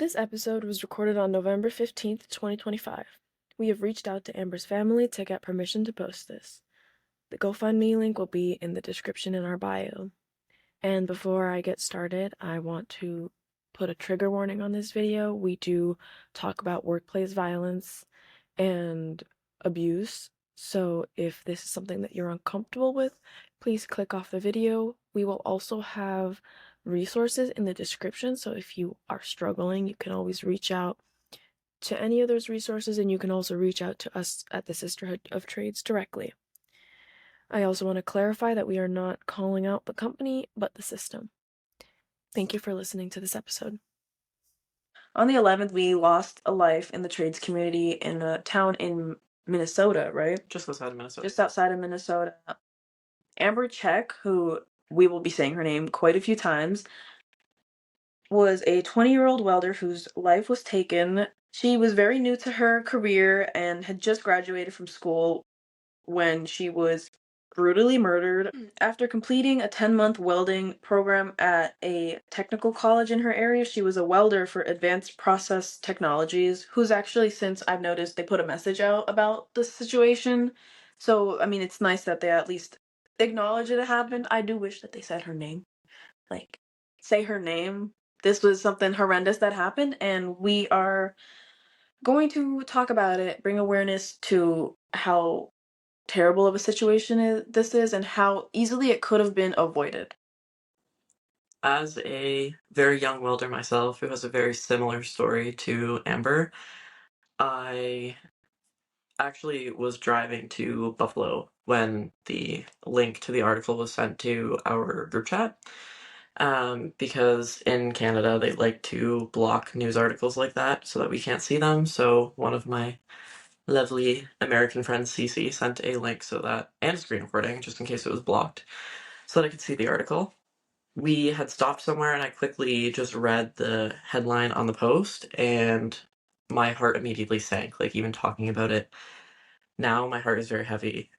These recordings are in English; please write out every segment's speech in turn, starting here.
This episode was recorded on November 15th, 2025. We have reached out to Amber's family to get permission to post this. The GoFundMe link will be in the description in our bio. And before I get started, I want to put a trigger warning on this video. We do talk about workplace violence and abuse, so if this is something that you're uncomfortable with, please click off the video. We will also have resources in the description, so if you are struggling, you can always reach out to any of those resources, and you can also reach out to us at the Sisterhood of Trades directly. I also want to clarify that we are not calling out the company, but the system. Thank you for listening to this episode. On the 11th, we lost a life in the trades community in a town in Minnesota, right? Just outside of Minnesota. Just outside of Minnesota. Amber Czech, who we will be saying her name quite a few times, was a 20-year-old welder whose life was taken. She was very new to her career and had just graduated from school when she was brutally murdered. After completing a 10-month welding program at a technical college in her area, she was a welder for Advanced Process Technologies, who's actually, since I've noticed, they put a message out about the situation. So, I mean, it's nice that they at least acknowledge it happened. I do wish that they said her name. Like, say her name. This was something horrendous that happened, and we are going to talk about it, bring awareness to how terrible of a situation this is and how easily it could have been avoided. As a very young welder myself who has a very similar story to Amber, I actually was driving to Buffalo when the link to the article was sent to our group chat. Because in Canada they like to block news articles like that so that we can't see them. So one of my lovely American friends, Cece, sent a link so that, and a screen recording, just in case it was blocked, so that I could see the article. We had stopped somewhere and I quickly just read the headline on the post and my heart immediately sank. Like, even talking about it now, my heart is very heavy.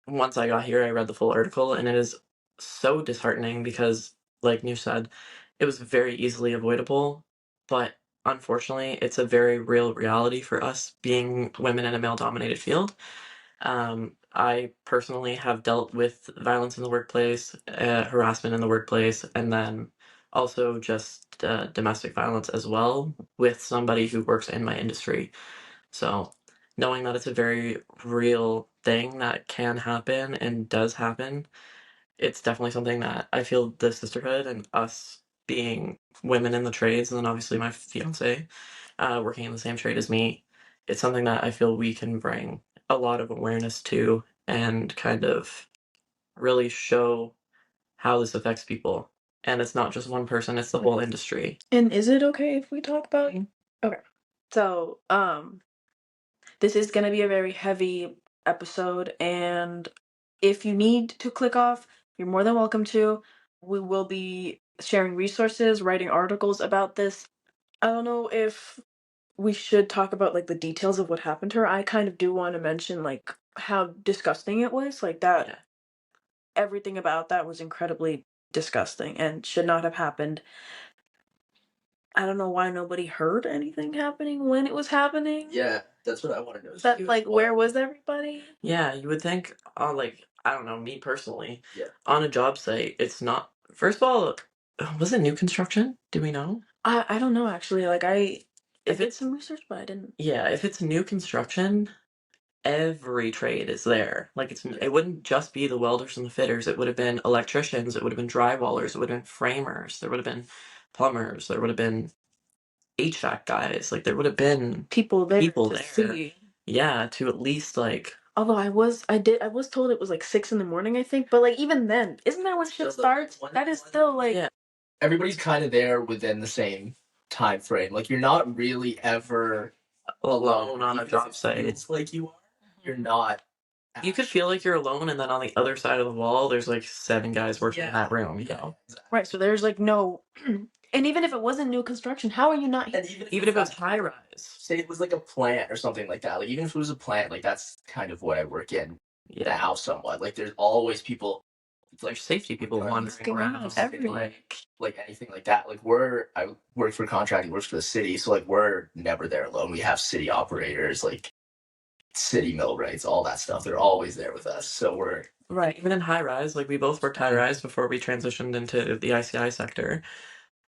Once I got here, I read the full article and it is so disheartening because, like Nush said, it was very easily avoidable, but unfortunately, it's a very real reality for us being women in a male-dominated field. I personally have dealt with violence in the workplace, harassment in the workplace, and then also just domestic violence as well with somebody who works in my industry. So knowing that it's a very real thing that can happen and does happen, it's definitely something that I feel the sisterhood and us being women in the trades, and then obviously my fiance working in the same trade as me, it's something that I feel we can bring a lot of awareness to and kind of really show how this affects people. And it's not just one person, it's the whole industry. And is it okay if we talk about it? Okay. So, this is going to be a very heavy episode, and if you need to click off, you're more than welcome to. We will be sharing resources, writing articles about this. I don't know if we should talk about like the details of what happened to her. I kind of do want to mention like how disgusting it was. Like that, Yeah. everything about that was incredibly disgusting and should not have happened. I don't know why nobody heard anything happening when it was happening. Yeah, that's what I want to know. That like, where was everybody? Yeah, you would think, like, I don't know, me personally, Yeah. on a job site, it's not, first of all, was it new construction? Do we know? I don't know actually. Like I If did it's, some research, but I didn't. yeah, if it's new construction, every trade is there. Like, it wouldn't just be the welders and the fitters. It would have been electricians. It would have been drywallers. It would have been framers. There would have been plumbers. There would have been HVAC guys. Like, there would have been People there to see. Yeah, to at least like. Although I was told it was like 6 in the morning, I think. But like even then, isn't that when shit starts? That is still like. Yeah. Everybody's kind of there within the same time frame. Like, you're not really ever Alone on a job site. It's like you are. You're not. You could feel like you're alone, and then on the other side of the wall, there's like 7 guys working in that room. You know? Exactly. Right. So there's like no. And even if it wasn't new construction, how are you not? And even if it was high rise, say it was like a plant or something like that. Like, even if it was a plant, like, that's kind of what I work in now somewhat. Like, there's always people It's like There's safety people regardless wandering going on around, everywhere. like anything like that. Like I work for contracting, works for the city, so like we're never there alone. We have city operators, like city millwrights, all that stuff. They're always there with us. So we're Right. even in high rise, like we both worked high rise before we transitioned into the ICI sector.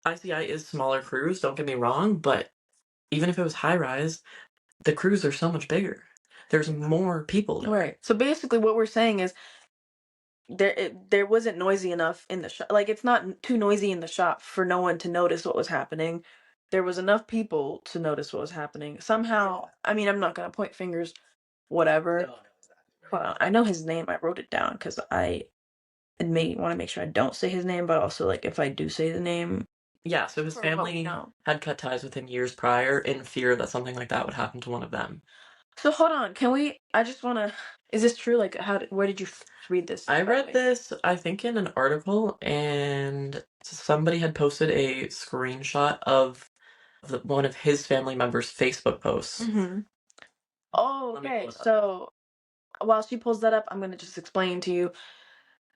ICI is smaller crews, don't get me wrong, but even if it was high rise, the crews are so much bigger. There's more people there. Right. So basically, what we're saying is there wasn't noisy enough in the shop. Like, it's not too noisy in the shop for no one to notice what was happening. There was enough people to notice what was happening. Somehow, I mean, I'm not gonna point fingers, whatever. no, exactly. But I know his name. I wrote it down because I want to make sure I don't say his name, but also like if I do say the name, Yeah, so his for what we family know. had cut ties with him years prior in fear that something like that would happen to one of them. So hold on, can we? I just want to. Is this true? Like, where did you read this? I by the read way? this, I think, in an article, and somebody had posted a screenshot of one of his family members' Facebook posts. Mm-hmm. Oh, Let me okay. pull it up. So while she pulls that up, I'm gonna just explain to you.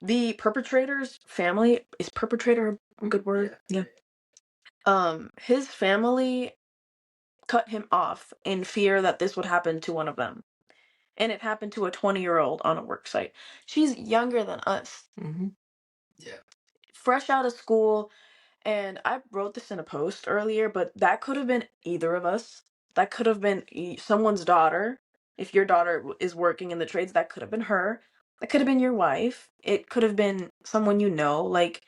The perpetrator's family, is perpetrator a good word? Yeah. His family cut him off in fear that this would happen to one of them. And it happened to a 20-year-old on a work site. She's younger than us, Hmm. Yeah. fresh out of school. And I wrote this in a post earlier, but that could have been either of us. That could have been someone's daughter. If your daughter is working in the trades, that could have been her. That could have been your wife. It could have been someone you know. Like,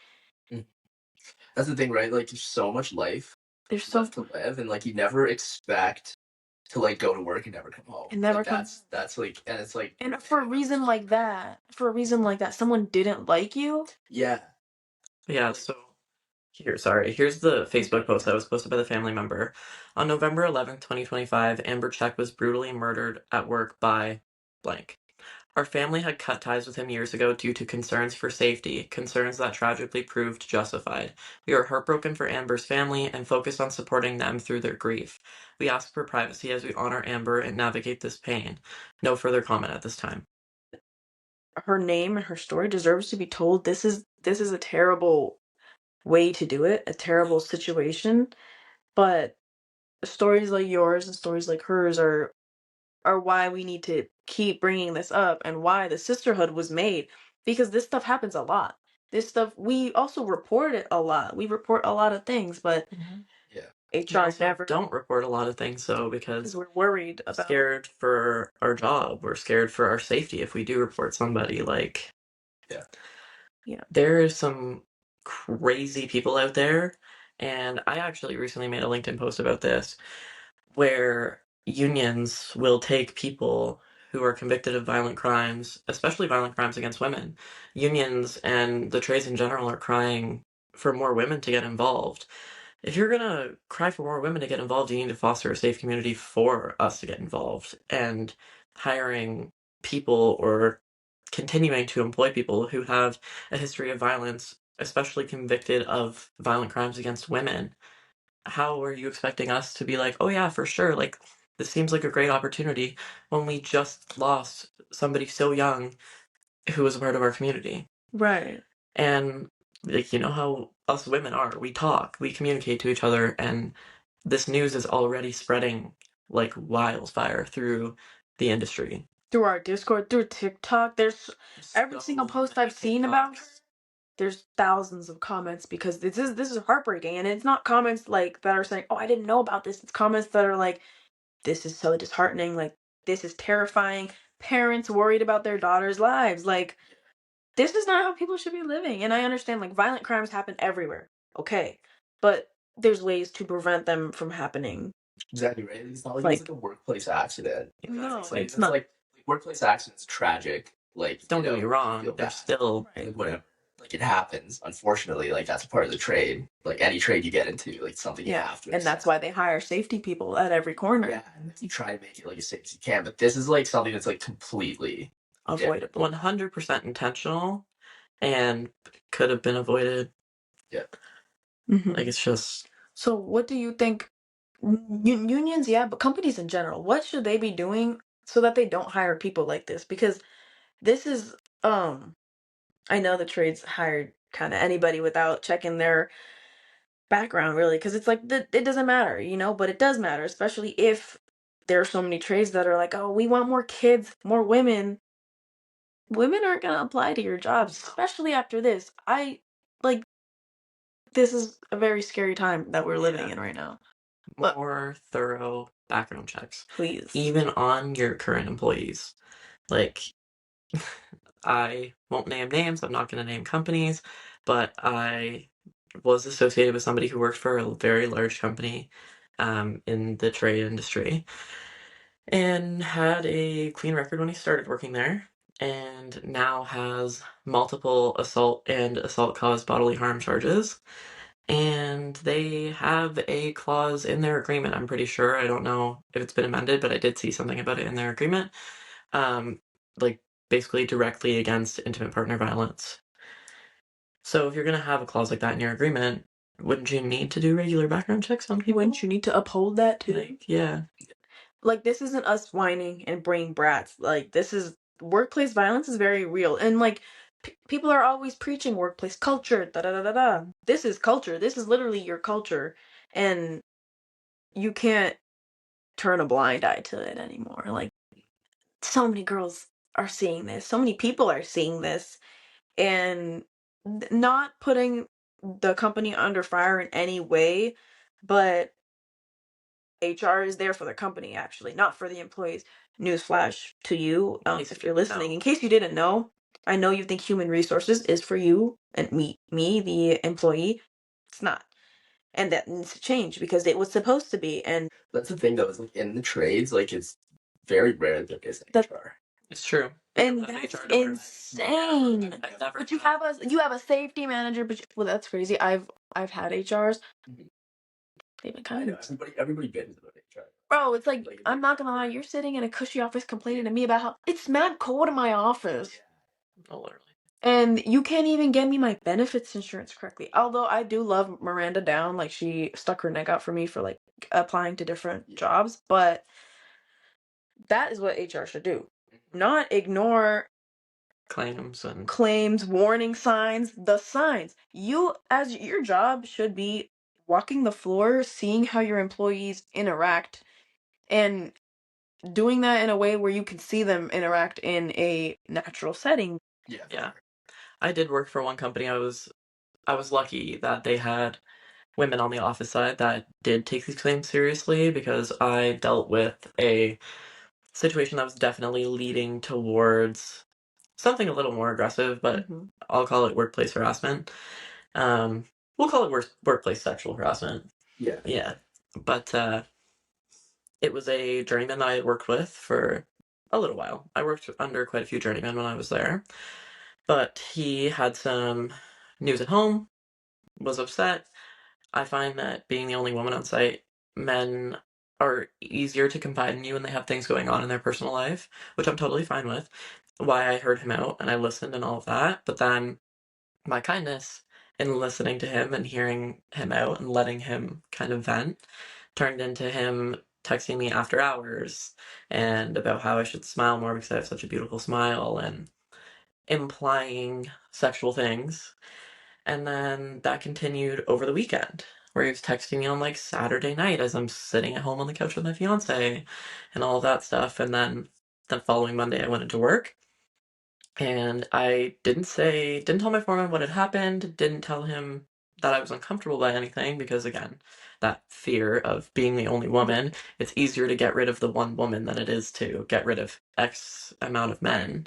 That's the thing, right? Like there's so much life there's so left to live, and like you never expect to like go to work and never come home. and never Like come. that's like, and it's like, And for a reason like that, someone didn't like you. yeah. Yeah, so here's the Facebook post that was posted by the family member. On November 11th, 2025, Amber Czech was brutally murdered at work by blank. Our family had cut ties with him years ago due to concerns for safety, concerns that tragically proved justified. We are heartbroken for Amber's family and focused on supporting them through their grief. We ask for privacy as we honor Amber and navigate this pain. No further comment at this time. Her name and her story deserves to be told. This is a terrible way to do it, a terrible situation. But stories like yours and stories like hers are why we need to keep bringing this up and why the sisterhood was made, because this stuff happens a lot. This stuff, we also report it a lot. We report a lot of things, but Yeah. We HR also never, don't report a lot of things though because because we're worried we're about. scared for our job. We're scared for our safety if we do report somebody. Like, Yeah. there is some crazy people out there, and I actually recently made a LinkedIn post about this, where unions will take people who are convicted of violent crimes, especially violent crimes against women. Unions and the trades in general are crying for more women to get involved. If you're gonna cry for more women to get involved, you need to foster a safe community for us to get involved. And hiring people or continuing to employ people who have a history of violence, especially convicted of violent crimes against women, how are you expecting us to be like, oh yeah, for sure, like this seems like a great opportunity when we just lost somebody so young who was a part of our community? Right. And like, you know how us women are, we talk, we communicate to each other, and this news is already spreading like wildfire through the industry. Through our Discord, through TikTok, there's every single post I've seen about her, there's thousands of comments, because this is heartbreaking, and it's not comments like that are saying, "Oh, I didn't know about this." It's comments that are like, "This is so disheartening. Like, this is terrifying." Parents worried about their daughters' lives. Like, this is not how people should be living. And I understand, like, violent crimes happen everywhere. Okay, but there's ways to prevent them from happening. Exactly right. It's not like Like, it's like a workplace accident. no, It's like it's not. like workplace accidents tragic. Like Don't get me you wrong, feel there's bad. still Right. Like whatever. Like it happens. Unfortunately, like that's a part of the trade. Like any trade you get into, like something you Yeah, have to and that's accept. why they hire safety people at every corner. Yeah, and you try to make it like as safe as you can. But this is like something that's like completely Avoidable. 100% intentional and could have been avoided. Yeah. Mhm. Like, it's just, So, what do you think? Unions, yeah, but companies in general, what should they be doing so that they don't hire people like this? Because this is, um, I know the trades hired kind of anybody without checking their background, really, because it's like it doesn't matter, but it does matter, especially if there are so many trades that are like, oh, we want more kids, more women. Women aren't gonna apply to your jobs, especially after this. This is a very scary time that we're living in right now. But More thorough background checks, please. even on your current employees. Like, I won't name names, I'm not going to name companies, but I was associated with somebody who worked for a very large company in the trade industry and had a clean record when he started working there, and now has multiple assault and assault caused bodily harm charges. And they have a clause in their agreement, I'm pretty sure. I don't know if it's been amended, but I did see something about it in their agreement. Like, basically directly against intimate partner violence. So if you're going to have a clause like that in your agreement, wouldn't you need to do regular background checks on people? Wouldn't you need to uphold that too? Like, yeah. Like, this isn't us whining and bring brats. Like, this is workplace violence is very real, and like people are always preaching workplace culture. Da da da da da. This is culture. This is literally your culture, and you can't turn a blind eye to it anymore. Like, so many girls are seeing this. So many people are seeing this, and not putting the company under fire in any way, but HR is there for the company, actually, not for the employees. Newsflash to you, if you're listening. In case you didn't know, I know you think human resources is for you and me, the employee. It's not. And that needs to change because it was supposed to be. And That's the thing, though, is like in the trades, like it's very rare that there's HR. It's true. And that's insane. But you have a safety manager, well, that's crazy. I've had HRs. They've been I kind know of everybody bitches about HR. Bro, it's like, I'm not gonna lie, you're sitting in a cushy office complaining to me about how it's mad cold in my office. Oh, literally. And you can't even get me my benefits insurance correctly. Although I do love Miranda down, like she stuck her neck out for me for like applying to different jobs, but that is what HR should do. Not ignore claims, warning signs, the signs. You, as your job should be walking the floor, seeing how your employees interact, and doing that in a way where you can see them interact in a natural setting. Yeah. I did work for one company. I was lucky that they had women on the office side that did take these claims seriously, because I dealt with a situation that was definitely leading towards something a little more aggressive, but I'll call it workplace harassment. We'll call it workplace sexual harassment. Yeah. Yeah. But it was a journeyman that I had worked with for a little while. I worked under quite a few journeymen when I was there. But he had some news at home, was upset. I find that being the only woman on site, men are easier to confide in you when they have things going on in their personal life, which I'm totally fine with. Why I heard him out and I listened and all of that. But then my kindness in listening to him and hearing him out and letting him kind of vent turned into him texting me after hours and about how I should smile more because I have such a beautiful smile, and implying sexual things. And then that continued over the weekend, where he was texting me on like Saturday night as I'm sitting at home on the couch with my fiance and all of that stuff. And then the following Monday I went into work, and I didn't tell my foreman what had happened, didn't tell him that I was uncomfortable by anything, because again, that fear of being the only woman, it's easier to get rid of the one woman than it is to get rid of X amount of men.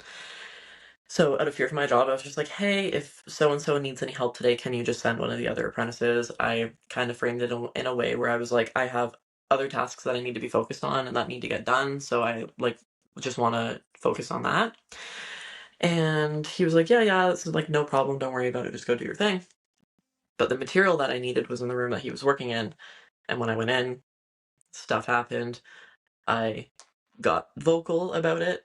So out of fear for my job, I was just like, hey, if so-and-so needs any help today, can you just send one of the other apprentices? I kind of framed it in a way where I was like, I have other tasks that I need to be focused on and that need to get done. So I like just want to focus on that. And he was like, yeah, this is like no problem. Don't worry about it. Just go do your thing. But the material that I needed was in the room that he was working in. And when I went in, stuff happened. I got vocal about it.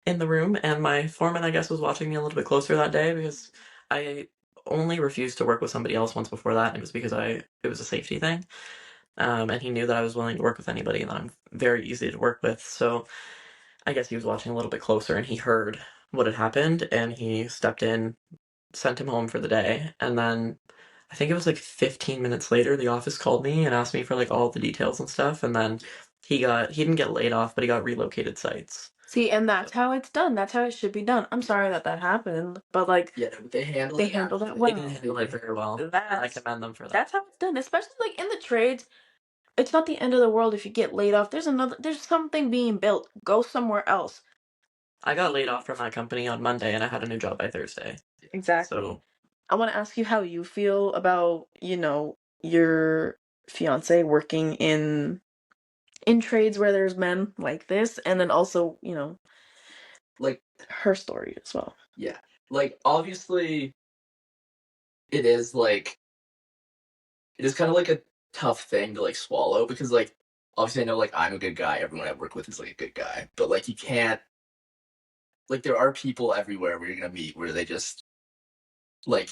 In the room, and my foreman, I guess, was watching me a little bit closer that day, because I only refused to work with somebody else once before that, and it was because it was a safety thing. And he knew that I was willing to work with anybody and that I'm very easy to work with. So I guess he was watching a little bit closer, and he heard what had happened, and he stepped in, sent him home for the day, and then I think it was like 15 minutes later, the office called me and asked me for like all the details and stuff, and then he didn't get laid off, but he got relocated sites. See, and that's how it's done. That's how it should be done. I'm sorry that happened, but like Yeah, they handled they it. handled it They well. did handle it very well. I That's commend them for that. that's how it's done, especially like in the trades. It's not the end of the world if you get laid off. There's something being built. Go somewhere else. I got laid off from that company on Monday, and I had a new job by Thursday. Exactly. So I want to ask you how you feel about, your fiance working in trades where there's men like this, and then also, Like, her story as well. yeah, like obviously, it is like it is kind of like a tough thing to like swallow because like obviously I know like I'm a good guy. Everyone I work with is like a good guy, but like you can't like there are people everywhere where you're gonna meet where they just like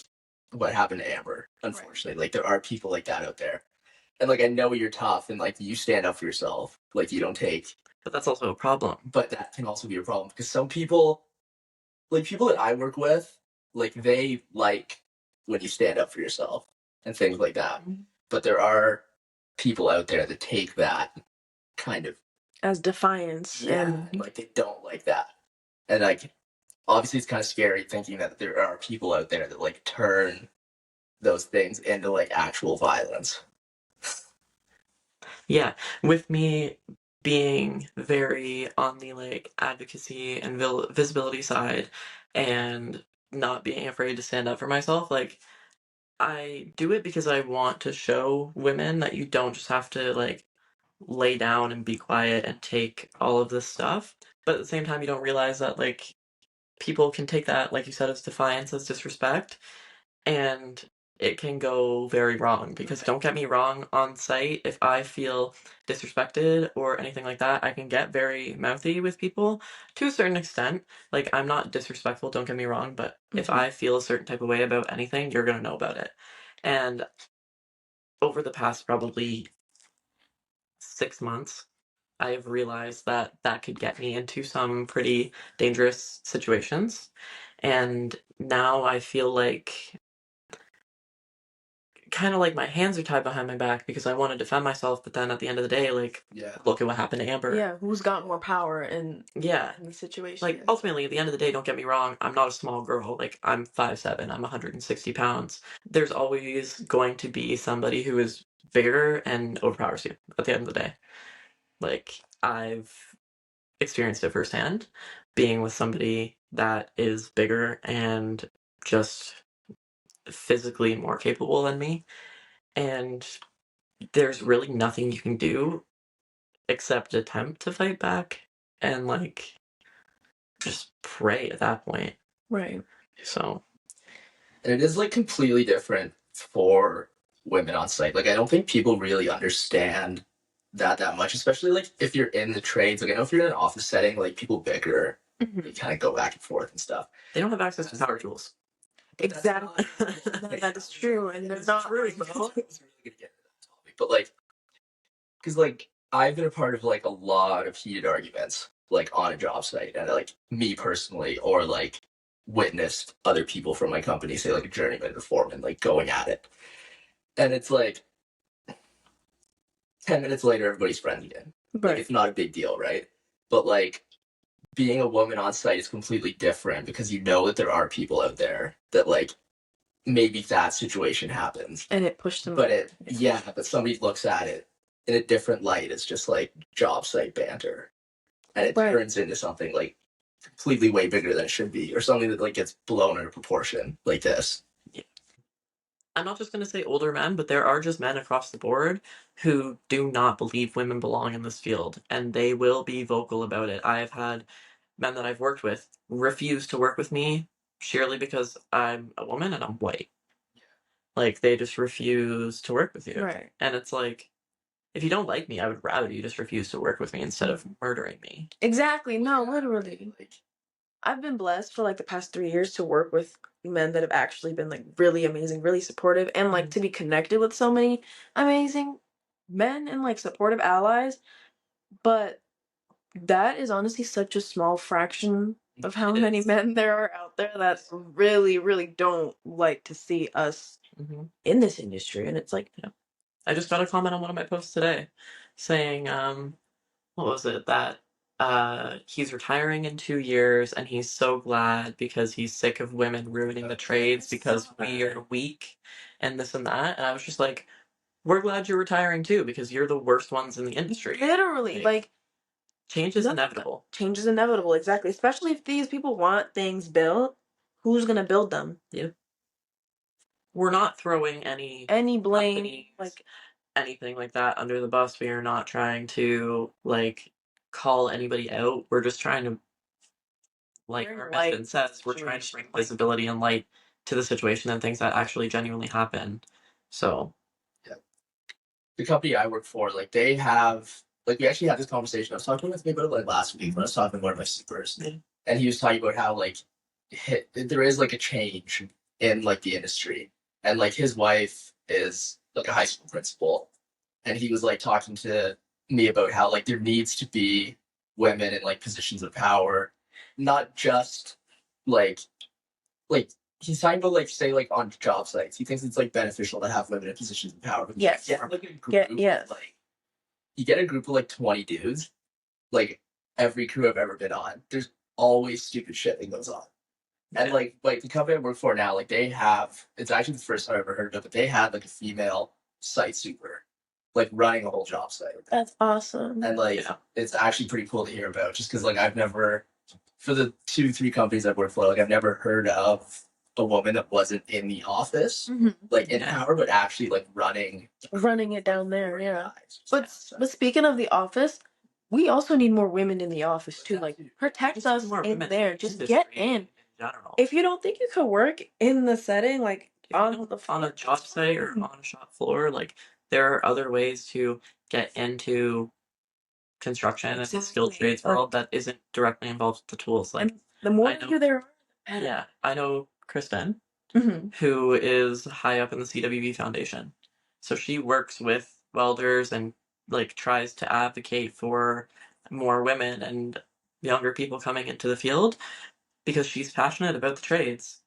what happened to Amber. Unfortunately, like there are people like that out there, and like I know you're tough and like you stand up for yourself. Like you don't take, but that's also a problem. but that can also be a problem because some people, like people that I work with, like they like when you stand up for yourself and things like that. But there are people out there that take that kind of As defiance. And like they don't like that. And like obviously it's kind of scary thinking that there are people out there that like turn those things into like actual violence. Yeah, with me being very on the like advocacy and visibility side and not being afraid to stand up for myself, like I do it because I want to show women that you don't just have to like lay down and be quiet and take all of this stuff. But at the same time, you don't realize that like people can take that, like you said, as defiance, as disrespect, and it can go very wrong. Because don't get me wrong, on site, if I feel disrespected or anything like that, I can get very mouthy with people to a certain extent. Like, I'm not disrespectful, don't get me wrong, but if I feel a certain type of way about anything, you're gonna know about it. And over the past probably 6 months, I have realized that that could get me into some pretty dangerous situations. And now I feel like kind of like my hands are tied behind my back because I want to defend myself, but then at the end of the day, like, look at what happened to Amber. Yeah, who's got more power in Yeah. the situation? Like, ultimately, at the end of the day, don't get me wrong, I'm not a small girl. Like, I'm 5'7", I'm 160 pounds. There's always going to be somebody who is bigger and overpowers you at the end of the day. Like, I've experienced it firsthand, being with somebody that is bigger and just physically more capable than me. And there's really nothing you can do except attempt to fight back and like just pray at that point. Right. So And it is like completely different for women on site. Like I don't think people really understand that much, especially like if you're in the trades. Like I know if you're in an office setting, like people bicker, they kind of go back and forth and stuff. they don't have access to power tools. Exactly. That is true, and they're not true, bro. It's really good to get into that topic, but like, because like I've been a part of like a lot of heated arguments, like on a job site, and like me personally, or like witnessed other people from my company, say like a journeyman or foreman, like going at it, and it's like 10 minutes later, everybody's friends again. Like it's not a big deal, right? But like being a woman on site is completely different because you know that there are people out there that like maybe that situation happens and it pushed them. but but somebody looks at it in a different light. It's just like job site banter, and it turns into something like completely way bigger than it should be, or something that like gets blown out of proportion like this. I'm not just going to say older men, but there are just men across the board who do not believe women belong in this field, and they will be vocal about it. I have had men that I've worked with refuse to work with me sheerly because I'm a woman and I'm white. Like, they just refuse to work with you. Right. And it's like, if you don't like me, I would rather you just refuse to work with me instead of murdering me. Exactly. No, literally. I've been blessed for like the past 3 years to work with men that have actually been like really amazing, really supportive, and like to be connected with so many amazing men and like supportive allies. But that is honestly such a small fraction of how It many is. men there are out there that really, really don't like to see us Mhm. in this industry. And it's like, I just got a comment on one of my posts today saying, what was it? That he's retiring in 2 years and he's so glad because he's sick of women ruining the trades because we are weak and this and that. And I was just like, we're glad you're retiring too because you're the worst ones in the industry. literally, like change is no, inevitable. change is inevitable, exactly. Especially if these people want things built, who's gonna build them? Yeah. We're not throwing any blame, companies, like anything like that under the bus. We are not trying to like call anybody out. We're just trying to, like bring our light mission says, we're trying to bring visibility and light to the situation and things that actually genuinely happen. So The company I work for, like they have, like we actually had this conversation. I was talking with me about it like last week when I was talking to one of my supers, Yeah. and he was talking about how like there is like a change in like the industry, and like his wife is like a high school principal, and he was like talking to me about how like there needs to be women in like positions of power, not just like like he's talking about like say like on job sites. He thinks it's like beneficial to have women in positions of power. But Yes. yeah, like a group, Yes. like you get a group of like 20 dudes, like every crew I've ever been on, there's always stupid shit that goes on. And Yeah. like the company I work for now, like they have, it's actually the first time I've ever heard of it, but they had like a female site super, like running a whole job site. That's awesome. And like it's actually pretty cool to hear about, just because like I've never, for the 2-3 companies I've worked for, like I've never heard of a woman that wasn't in the office, like in power, but actually like running it down there. Yeah. guys. But speaking of the office, we also need more women in the office too. Like protect Just us more in women there. in Just industry get in. general. If you don't think you could work in the setting, like If you don't, on a job site or on a shop floor, like there are other ways to get into construction and the skilled trades world that isn't directly involved with the tools. Like and the more I know- you there, yeah, I know Kristen, Mhm. who is high up in the CWB Foundation. So she works with welders and like tries to advocate for more women and younger people coming into the field because she's passionate about the trades,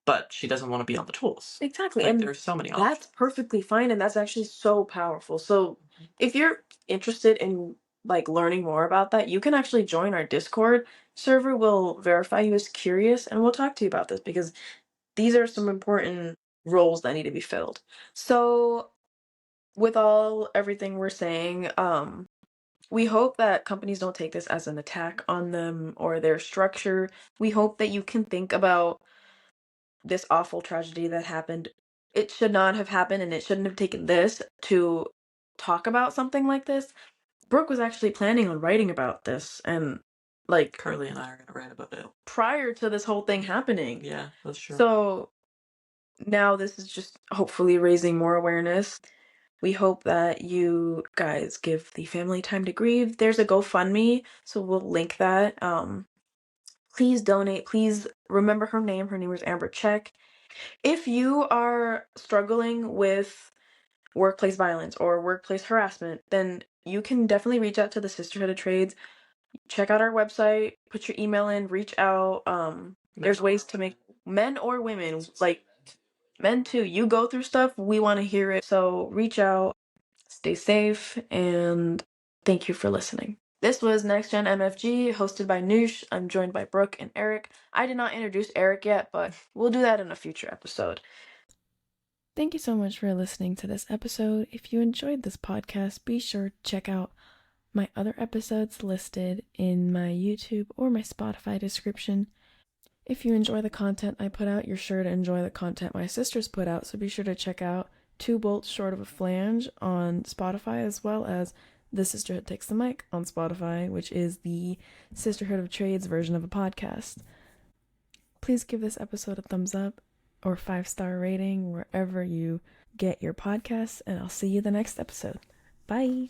but she doesn't want to be on the tools. Exactly. Like And there's so many that's options. perfectly fine. And that's actually so powerful. So if you're interested in like learning more about that, you can actually join our Discord server. We'll verify you as curious and we'll talk to you about this because these are some important roles that need to be filled. So with everything we're saying, we hope that companies don't take this as an attack on them or their structure. We hope that you can think about this awful tragedy that happened. It should not have happened and it shouldn't have taken this to talk about something like this. Brooke was actually planning on writing about this and like Carly and I are gonna write about it. prior to this whole thing happening. Yeah, that's true. So now this is just hopefully raising more awareness. We hope that you guys give the family time to grieve. There's a GoFundMe, so we'll link that. Please donate. Please remember her name. Her name is Amber Czech. If you are struggling with workplace violence or workplace harassment, then you can definitely reach out to the Sisterhood of Trades. Check out our website, put your email in, reach out. There's ways to make men or women, like men too. You go through stuff, we want to hear it. So reach out, stay safe, and thank you for listening. This was Next Gen MFG, hosted by Nush. I'm joined by Brooke and Eric. I did not introduce Eric yet, but we'll do that in a future episode. Thank you so much for listening to this episode. If you enjoyed this podcast, be sure to check out my other episodes listed in my YouTube or my Spotify description. If you enjoy the content I put out, you're sure to enjoy the content my sisters put out, so be sure to check out 2 Bolts Short of a Flange on Spotify, as well as The Sisterhood Takes the Mic on Spotify, which is the Sisterhood of Trades version of a podcast. Please give this episode a thumbs up or 5-star rating wherever you get your podcasts, and I'll see you the next episode. Bye!